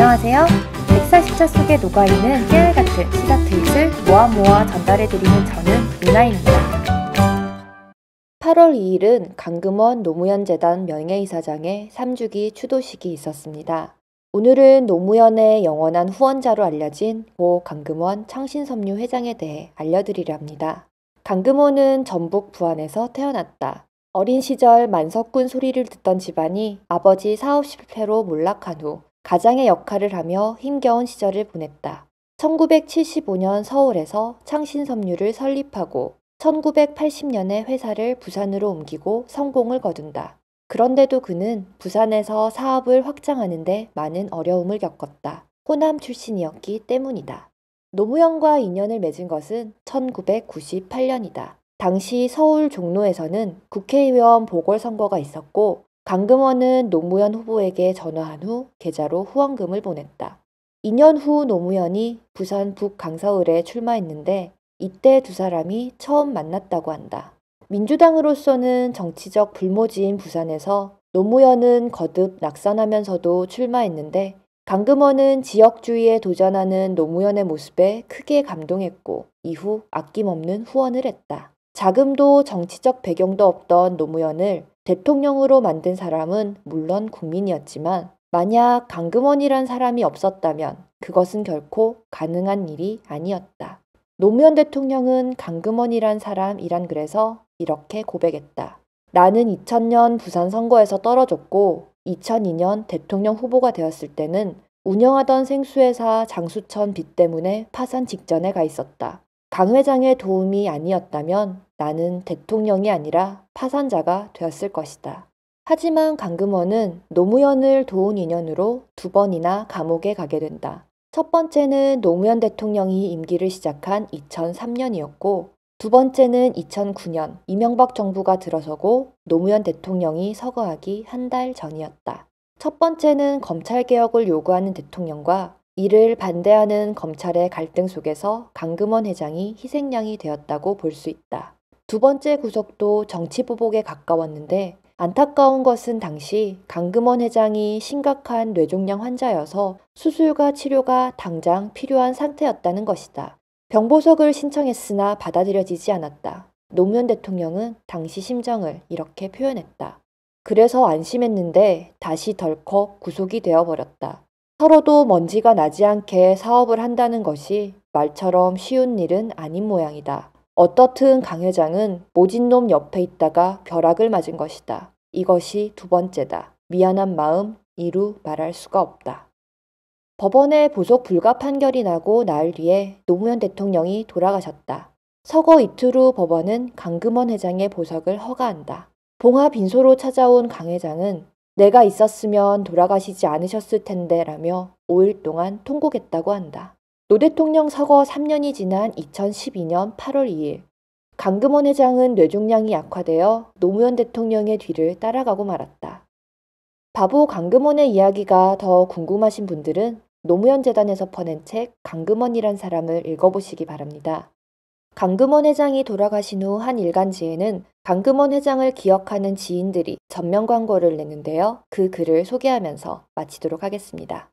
안녕하세요. 140자 속에 녹아있는 깨알같은 시다트윗을 모아 전달해드리는 저는 유나입니다. 8월 2일은 강금원 노무현재단 명예이사장의 3주기 추도식이 있었습니다. 오늘은 노무현의 영원한 후원자로 알려진 고 강금원 창신섬유 회장에 대해 알려드리려 합니다. 강금원은 전북 부안에서 태어났다. 어린 시절 만석군 소리를 듣던 집안이 아버지 사업 실패로 몰락한 후 가장의 역할을 하며 힘겨운 시절을 보냈다. 1975년 서울에서 창신섬유를 설립하고 1980년에 회사를 부산으로 옮기고 성공을 거둔다. 그런데도 그는 부산에서 사업을 확장하는데 많은 어려움을 겪었다. 호남 출신이었기 때문이다. 노무현과 인연을 맺은 것은 1998년이다. 당시 서울 종로에서는 국회의원 보궐선거가 있었고 강금원은 노무현 후보에게 전화한 후 계좌로 후원금을 보냈다. 2년 후 노무현이 부산 북강서을에 출마했는데 이때 두 사람이 처음 만났다고 한다. 민주당으로서는 정치적 불모지인 부산에서 노무현은 거듭 낙선하면서도 출마했는데 강금원은 지역주의에 도전하는 노무현의 모습에 크게 감동했고 이후 아낌없는 후원을 했다. 자금도 정치적 배경도 없던 노무현을 대통령으로 만든 사람은 물론 국민이었지만 만약 강금원이란 사람이 없었다면 그것은 결코 가능한 일이 아니었다. 노무현 대통령은 강금원이란 사람이란 글에서 이렇게 고백했다. 나는 2000년 부산 선거에서 떨어졌고 2002년 대통령 후보가 되었을 때는 운영하던 생수회사 장수천 빚 때문에 파산 직전에 가 있었다. 강 회장의 도움이 아니었다면 나는 대통령이 아니라 파산자가 되었을 것이다. 하지만 강금원은 노무현을 도운 인연으로 2번이나 감옥에 가게 된다. 첫 번째는 노무현 대통령이 임기를 시작한 2003년이었고 두 번째는 2009년 이명박 정부가 들어서고 노무현 대통령이 서거하기 한 달 전이었다. 첫 번째는 검찰개혁을 요구하는 대통령과 이를 반대하는 검찰의 갈등 속에서 강금원 회장이 희생양이 되었다고 볼 수 있다. 두 번째 구속도 정치보복에 가까웠는데 안타까운 것은 당시 강금원 회장이 심각한 뇌종양 환자여서 수술과 치료가 당장 필요한 상태였다는 것이다. 병보석을 신청했으나 받아들여지지 않았다. 노무현 대통령은 당시 심정을 이렇게 표현했다. 그래서 안심했는데 다시 덜컥 구속이 되어버렸다. 서로도 먼지가 나지 않게 사업을 한다는 것이 말처럼 쉬운 일은 아닌 모양이다. 어떻든 강 회장은 모진놈 옆에 있다가 벼락을 맞은 것이다. 이것이 두 번째다. 미안한 마음 이루 말할 수가 없다. 법원의 보석 불가 판결이 나고 나흘 뒤에 노무현 대통령이 돌아가셨다. 서거 이틀 후 법원은 강금원 회장의 보석을 허가한다. 봉화 빈소로 찾아온 강 회장은 내가 있었으면 돌아가시지 않으셨을 텐데 라며 5일 동안 통곡했다고 한다. 노 대통령 서거 3년이 지난 2012년 8월 2일 강금원 회장은 뇌종양이 약화되어 노무현 대통령의 뒤를 따라가고 말았다. 바보 강금원의 이야기가 더 궁금하신 분들은 노무현 재단에서 퍼낸 책 강금원이란 사람을 읽어보시기 바랍니다. 강금원 회장이 돌아가신 후 한 일간지에는 강금원 회장을 기억하는 지인들이 전면 광고를 냈는데요. 그 글을 소개하면서 마치도록 하겠습니다.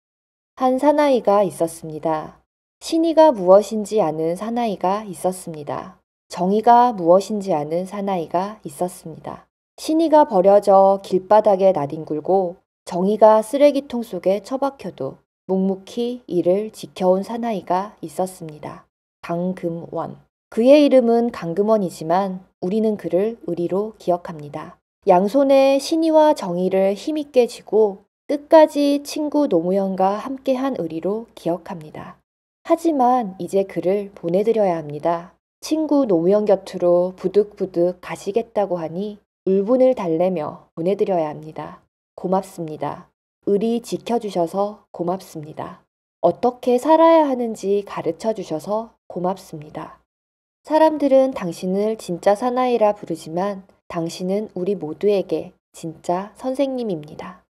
한 사나이가 있었습니다. 신의가 무엇인지 아는 사나이가 있었습니다. 정의가 무엇인지 아는 사나이가 있었습니다. 신의가 버려져 길바닥에 나뒹굴고 정의가 쓰레기통 속에 처박혀도 묵묵히 이를 지켜온 사나이가 있었습니다. 강금원. 그의 이름은 강금원이지만 우리는 그를 의리로 기억합니다. 양손에 신의와 정의를 힘있게 쥐고 끝까지 친구 노무현과 함께한 의리로 기억합니다. 하지만 이제 그를 보내드려야 합니다. 친구 노무현 곁으로 부득부득 가시겠다고 하니 울분을 달래며 보내드려야 합니다. 고맙습니다. 의리 지켜주셔서 고맙습니다. 어떻게 살아야 하는지 가르쳐 주셔서 고맙습니다. 사람들은 당신을 진짜 사나이라 부르지만 당신은 우리 모두에게 진짜 선생님입니다.